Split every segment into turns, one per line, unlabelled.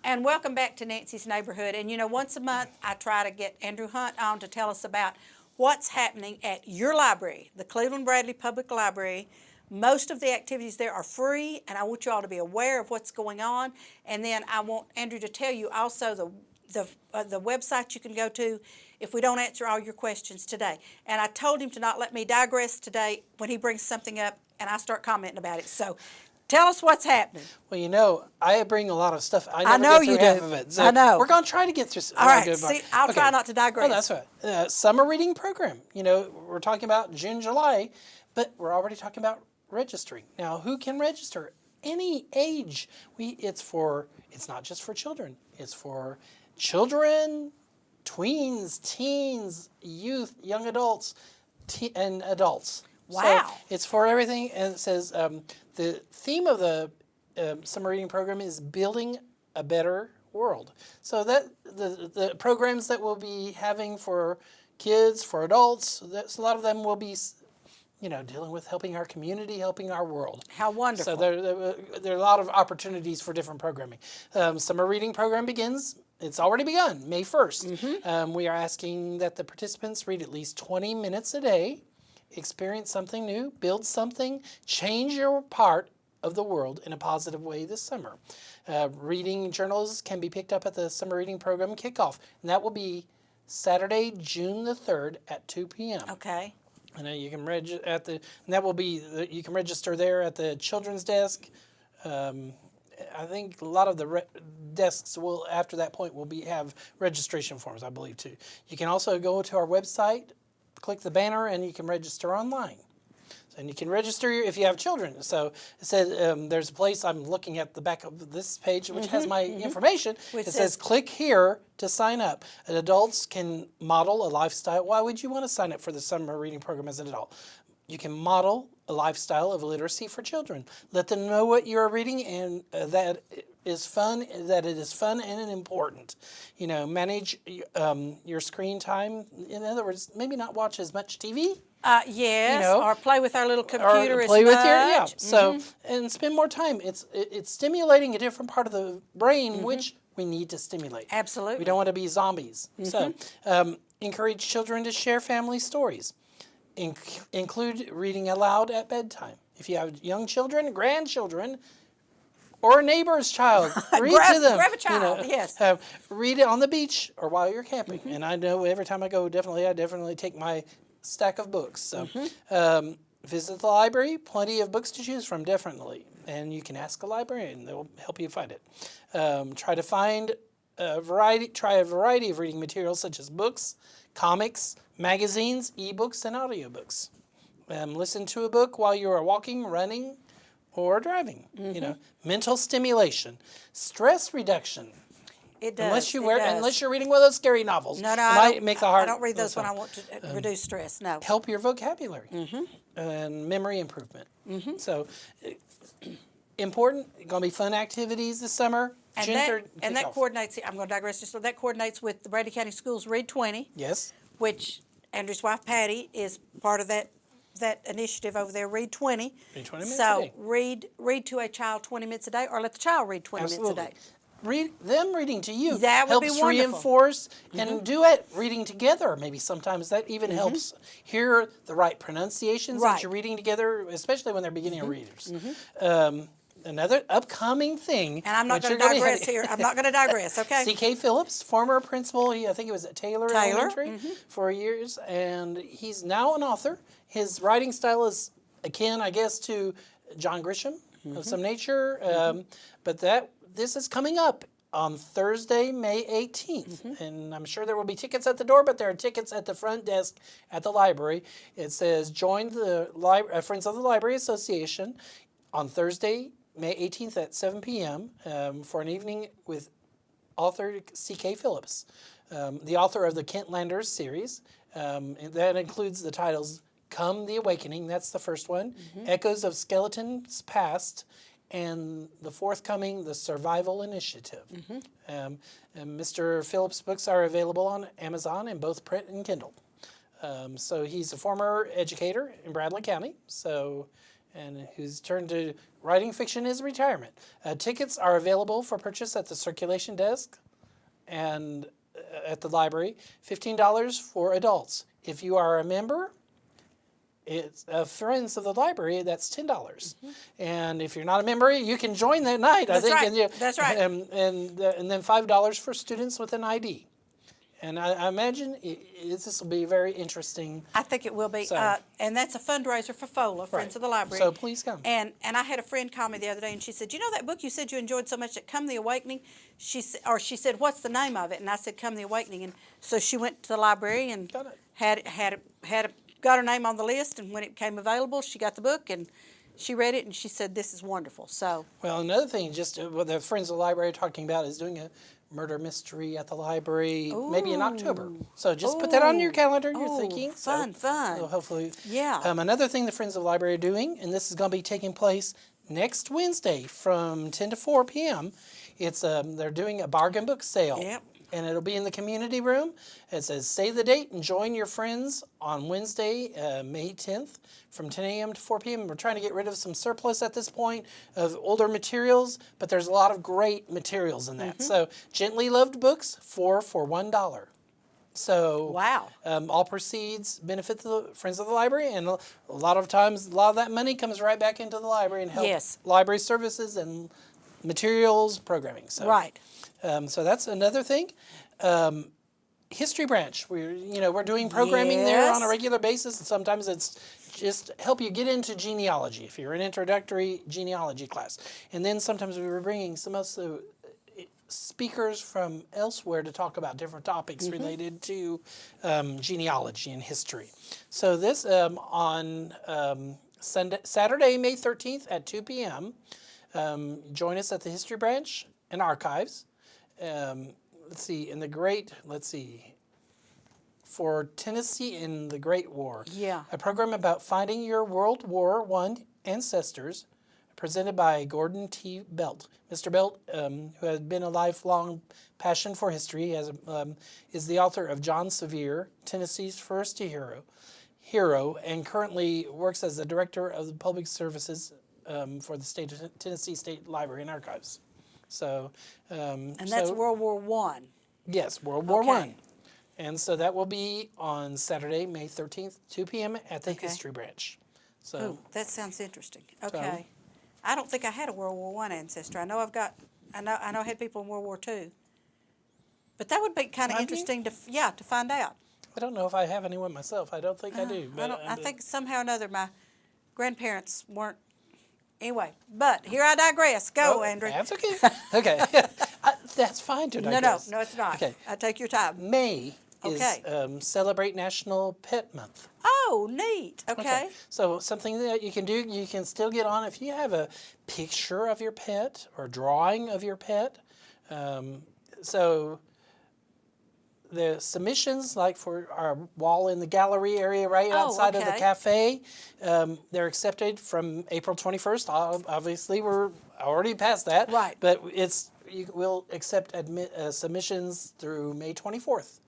And welcome back to Nancy's Neighborhood. And once a month I try to get Andrew Hunt on to tell us about what's happening at your library, the Cleveland Bradley Public Library. Most of the activities there are free, and I want you all to be aware of what's going on. And then I want Andrew to tell you also the website you can go to if we don't answer all your questions today. And I told him to not let me digress today when he brings something up and I start commenting about it. So tell us what's happening.
Well, I bring a lot of stuff. I never
know
get through
you
half
do.
of it. So
I know.
We're going to try to get through some.
All right, see, I'll try not to digress.
Oh, that's right. Summer reading program. We're talking about June, July, but we're already talking about registering. Now, who can register? Any age. It's not just for children. It's for children, tweens, teens, youth, young adults, and adults.
Wow.
So it's for everything, and it says the theme of the summer reading program is building a better world. So that the programs that we'll be having for kids, for adults, a lot of them will be, dealing with helping our community, helping our world.
How wonderful.
So there are a lot of opportunities for different programming. Summer reading program begins. It's already begun, May 1st. We are asking that the participants read at least 20 minutes a day, experience something new, build something, change your part of the world in a positive way this summer. Reading journals can be picked up at the summer reading program kickoff, and that will be Saturday, June the 3rd at 2 p.m.
Okay.
And you can you can register there at the children's desk. I think a lot of the desks will, after that point, have registration forms, I believe, too. You can also go to our website, click the banner, and you can register online. And you can register if you have children. So it says there's a place, I'm looking at the back of this page, which has my information. It says click here to sign up. And adults can model a lifestyle. Why would you want to sign up for the summer reading program as an adult? You can model a lifestyle of literacy for children. Let them know what you're reading and that it is fun and important. Manage your screen time. In other words, maybe not watch as much TV.
Yes, or play with our little computer
or play
as
with
much.
So and spend more time. It's stimulating a different part of the brain which we need to stimulate.
Absolutely.
We don't want to be zombies. So encourage children to share family stories. Include reading aloud at bedtime. If you have young children, grandchildren, or a neighbor's child, read to them.
Grab a child, yes.
Read it on the beach or while you're camping. And I know every time I go, I definitely take my stack of books. So visit the library, plenty of books to choose from, definitely. And you can ask a librarian, they'll help you find it. Try a variety of reading materials such as books, comics, magazines, ebooks, and audiobooks. Listen to a book while you are walking, running, or driving. Mental stimulation, stress reduction.
It does.
Unless you're reading one of those scary novels.
No,
I
don't read those when I want to reduce stress. No.
Help your vocabulary and memory improvement. So important. Going to be fun activities this summer.
And that coordinates. I'm going to digress just a little. That coordinates with the Bradley County Schools Read 20.
Yes.
Which Andrew's wife Patty is part of that initiative over there. Read 20.
Read 20 minutes
so
a day.
read to a child 20 minutes a day, or let the child read 20 minutes a day.
Reading to you
that would
helps
be wonderful.
Reinforce and duet reading together. Maybe sometimes that even helps hear the right pronunciations that you're reading together, especially when they're beginning readers. Another upcoming thing.
And I'm not going to digress here. I'm not going to digress, okay?
C.K. Phillips, former principal, I think he was at Taylor Elementary for years, and he's now an author. His writing style is akin, I guess, to John Grisham of Some Nature, but this is coming up on Thursday, May 18th. And I'm sure there will be tickets at the door, but there are tickets at the front desk at the library. It says, join the Friends of the Library Association on Thursday, May 18th at 7 p.m. For an evening with author C.K. Phillips, the author of the Kent Landers series. And that includes the titles Come the Awakening, that's the first one, Echoes of Skeletons Past, and the forthcoming The Survival Initiative. And Mr. Phillips' books are available on Amazon in both print and Kindle. So he's a former educator in Bradley County, so and who's turned to writing fiction as retirement. Tickets are available for purchase at the circulation desk and at the library. $15 for adults. If you are a member, it's friends of the library. That's $10, and if you're not a member, you can join that night.
That's
I think.
right.
And, yeah,
That's right.
And then $5 for students with an ID. And I imagine this will be very interesting.
I think it will be.
So-
And that's a fundraiser for FOLA, Friends
Right.
of the Library.
So please come.
And I had a friend call me the other day, and she said, "You know that book you said you enjoyed so much, that Come the Awakening?" She said, "What's the name of it?" And I said, "Come the Awakening." And so she went to the library and
Got it.
got her name on the list. And when it became available, she got the book and she read it, and she said, "This is wonderful." So
Well, another thing, just what the Friends of the Library are talking about is doing a murder mystery at the library, maybe in October. So just put that on your calendar. You're thinking.
fun.
So hopefully.
Yeah.
Another thing the Friends of the Library are doing, and this is going to be taking place next Wednesday from 10 to 4 p.m. It's they're doing a bargain book sale.
Yep.
And it'll be in the community room. It says, save the date and join your friends on Wednesday, May 10th from 10 a.m. to 4 p.m. We're trying to get rid of some surplus at this point of older materials, but there's a lot of great materials in that. So gently loved books, 4 for $1. So
Wow.
all proceeds benefit the Friends of the Library, and a lot of times, a lot of that money comes right back into the library and helps
Yes.
library services and materials programming. So
Right.
so that's another thing. History branch. We're doing programming there on a
Yes.
regular basis, and sometimes it's just help you get into genealogy if you're an introductory genealogy class. And then sometimes we were bringing some of the speakers from elsewhere to talk about different topics related to genealogy and history. So this on Saturday, May 13th at 2 p.m. Join us at the History Branch and Archives. For Tennessee in the Great War.
Yeah.
A program about finding your World War I ancestors, presented by Gordon T. Belt. Mr. Belt, who has been a lifelong passion for history, is the author of John Sevier, Tennessee's First Hero, and currently works as the director of the public services for the state of Tennessee State Library and Archives. So,
And that's World War I.
Yes, World War
Okay.
I. And so that will be on Saturday, May 13th, 2 p.m. at the
Okay.
History Branch. So,
Oh, that sounds interesting. Okay. I don't think I had a World War I ancestor. I know I had people in World War II. But that would be kind of
Have you?
interesting to find out.
I don't know if I have anyone myself. I don't think I do. But
I think somehow or another my grandparents weren't. Anyway, but here I digress. Go, Andrew.
That's okay. Okay. That's fine to
No,
digress.
it's not.
Okay.
I take your time.
May
Okay.
is Celebrate National Pet Month.
Oh, neat. Okay.
So something that you can do, you can still get on if you have a picture of your pet or drawing of your pet. So the submissions, like for our wall in the gallery area right outside of the
okay.
cafe, they're accepted from April 21st. Obviously, we're already past that.
Right.
But we'll accept submissions through May 24th.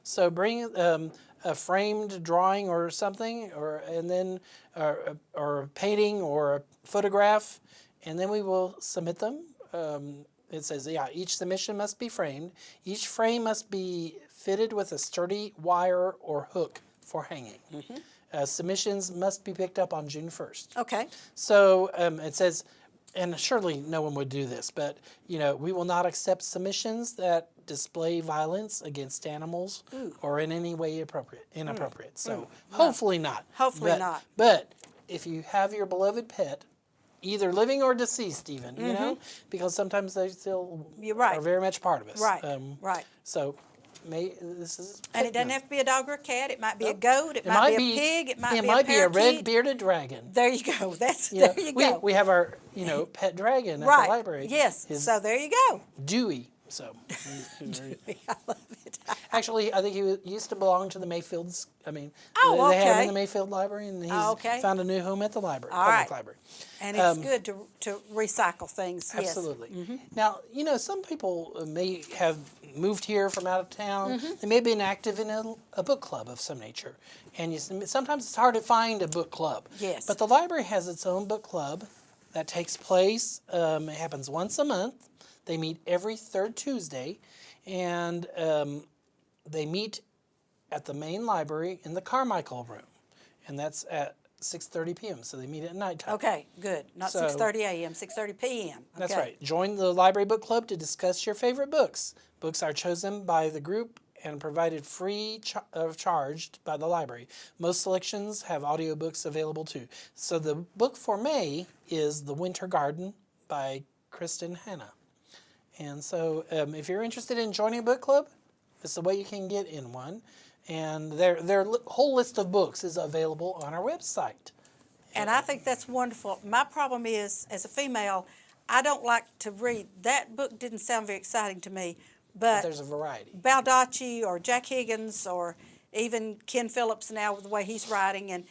So bring a framed drawing or something, or a painting or a photograph, and then we will submit them. It says, each submission must be framed. Each frame must be fitted with a sturdy wire or hook for hanging. Submissions must be picked up on June 1st.
Okay.
So it says, and surely no one would do this, but we will not accept submissions that display violence against animals or in any way inappropriate. So hopefully not.
Hopefully
But-
not.
But if you have your beloved pet, either living or deceased, even because sometimes they still
You're right.
are very much part of us.
Right. Right.
So this is.
And it doesn't have to be a dog or a cat. It might be a goat. It might be a pig. It might be a
a red
parakeet.
bearded dragon.
There you go.
Yeah,
There you go.
We have our pet dragon at
Right.
the library.
Yes.
His
So there you go.
Dewey. So
I love it.
actually, I think he used to belong to the Mayfields. I mean,
Oh,
they have him
okay.
in the Mayfield Library, and he's
Okay.
found a new home at the library,
All
public
right.
library.
And it's good to recycle things.
Absolutely. Now, some people may have moved here from out of town.
Mm-hmm.
They may have been active in a book club of some nature. And sometimes it's hard to find a book club.
Yes.
But the library has its own book club that takes place. It happens once a month. They meet every third Tuesday. And they meet at the main library in the Carmichael room. And that's at 6:30 p.m. So they meet at nighttime.
Okay, good. Not
So-
6:30 a.m., 6:30 p.m.
That's
Okay.
right. Join the library book club to discuss your favorite books. Books are chosen by the group and provided free of charge by the library. Most selections have audiobooks available too. So the book for May is The Winter Garden by Kristen Hanna. And so if you're interested in joining a book club, this is the way you can get in one. And their whole list of books is available on our website.
And I think that's wonderful. My problem is, as a female, I don't like to read. That book didn't sound very exciting to me, but
There's a variety.
Baldacci or Jack Higgins or even Ken Phillips now with the way he's writing and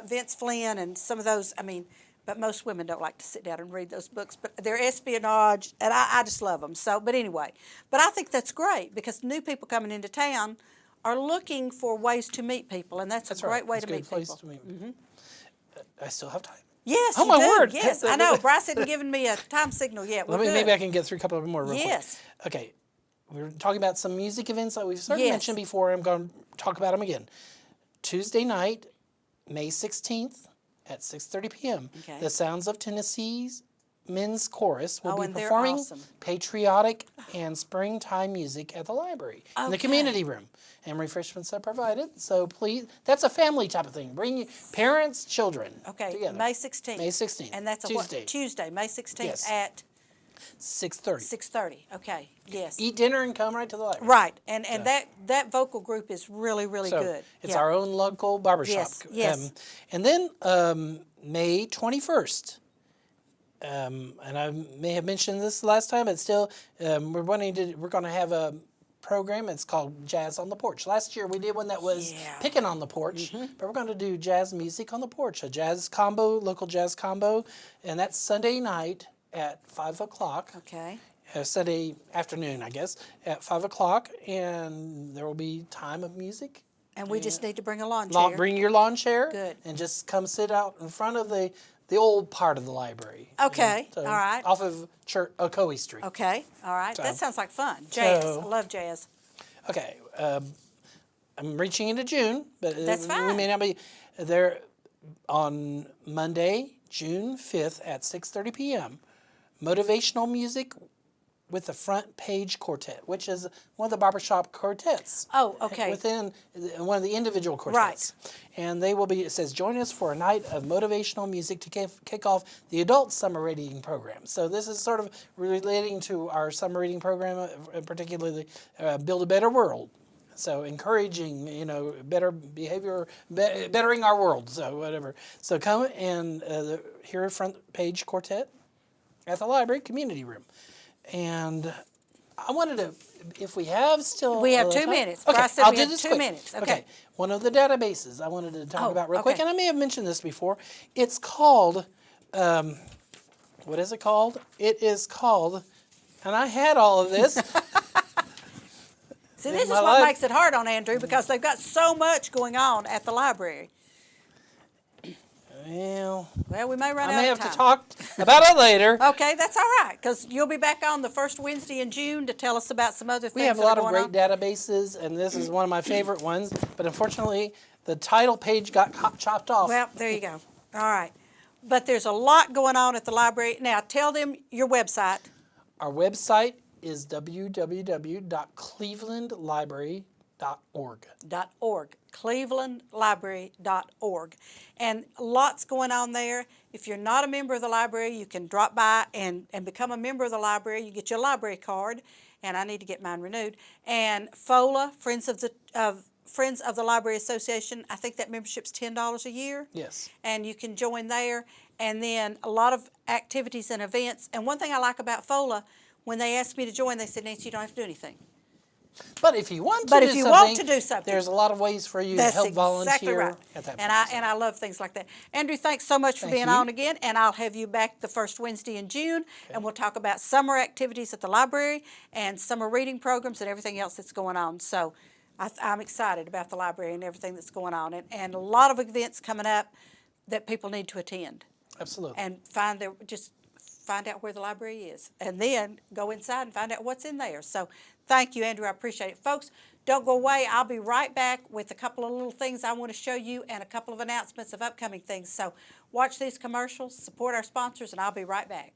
Vince Flynn and some of those, I mean, but most women don't like to sit down and read those books, but they're espionage, and I just love them. So, but anyway, but I think that's great because new people coming into town are looking for ways to meet people, and that's a great
right.
way
It's
to
a
meet
good place
people.
to meet. I still have time.
Yes,
Oh,
you
my
do.
word.
Yes, I know. Bryce hadn't given me a time signal yet. We're good.
Maybe I can get through a couple of more real
Yes.
quick. Okay. We were talking about some music events that we've sort of
Yes.
mentioned before. I'm going to talk about them again. Tuesday night, May 16th at 6:30 p.m.
Okay.
The Sounds of Tennessee's Men's Chorus will
Oh,
be
and they're
performing
awesome.
patriotic and springtime music at the library in the
Okay.
community room. And refreshments are provided. So please, that's a family type of thing. Bring your parents, children
Okay,
together.
May 16th.
May 16th.
And that's a
Tuesday.
what? Tuesday, May 16th
Yes.
at
6:30.
6:30. Okay, yes.
Eat dinner and come right to the library.
Right, and that vocal group is really, really
So
good.
it's
Yeah.
our own local barbershop.
Yes, yes.
And then May 21st, and I may have mentioned this last time, but still, we're going to have a program. It's called Jazz on the Porch. Last year we did one that was
Yeah. Mm-hmm.
picking on the porch, but we're going to do jazz music on the porch, a jazz combo, local jazz combo, and that's Sunday night at 5 o'clock.
Okay.
Sunday afternoon, I guess, at 5 o'clock, and there will be time of music.
And we just need to bring a lawn chair.
Bring your lawn chair.
Good.
And just come sit out in front of the old part of the library.
Okay, all right.
Off of Ocoee Street.
Okay, all right.
So-
That sounds like fun. Jazz.
So-
I love jazz.
Okay. I'm reaching into June, but
That's
we
fine.
may not be there on Monday, June 5th at 6:30 p.m. Motivational music with the Front Page Quartet, which is one of the barbershop quartets.
Oh, okay.
Within one of the individual quartets. And they will be, it says, join us for a night of motivational music to kick off the adult summer reading program. So this is sort of relating to our summer reading program, particularly Build a Better World. So encouraging, better behavior, bettering our world, so whatever. So come and hear a Front Page Quartet at the library community room. And I wanted to, if we have still...
We have
a little
2
time-
minutes.
Okay,
Bryce said
I'll
we
do
have
this
2
quick.
minutes. Okay.
One of the databases I wanted to talk
Oh,
about real quick,
okay.
and I may have mentioned this before. It's called, what is it called? It is called, and I had all of this.
See, this is
my
what
life.
makes it hard on Andrew because they've got so much going on at the library.
Well,
Well, we may run
I
out
may
of
have
time.
to talk about it later.
Okay, that's all right, because you'll be back on the first Wednesday in June to tell us about some other things
We have a
that
lot
are
of
going
great
on.
databases, and this is one of my favorite ones. But unfortunately, the title page got chopped off.
Well, there you go. All right. But there's a lot going on at the library. Now, tell them your website.
Our website is www.clevelandlibrary.org.
.org, clevelandlibrary.org. And lots going on there. If you're not a member of the library, you can drop by and become a member of the library. You get your library card, and I need to get mine renewed. And FOLA, Friends of the Library Association, I think that membership's $10 a year.
Yes.
And you can join there. And then a lot of activities and events. And one thing I like about FOLA, when they asked me to join, they said, Nancy, you don't have to do anything.
But if you want to
But
do
if you
something,
want to do something,
there's a lot of ways for you to
that's
help
exactly
volunteer
right.
at that
And
point.
I love things like that. Andrew, thanks so much for
Thank
being
you.
on again, and I'll have you back the first Wednesday in June, and we'll talk about summer activities at the library and summer reading programs and everything else that's going on. So I'm excited about the library and everything that's going on, and a lot of events coming up that people need to attend
Absolutely.
and just find out where the library is, and then go inside and find out what's in there. So thank you, Andrew. I appreciate it. Folks, don't go away. I'll be right back with a couple of little things I want to show you and a couple of announcements of upcoming things. So watch these commercials, support our sponsors, and I'll be right back.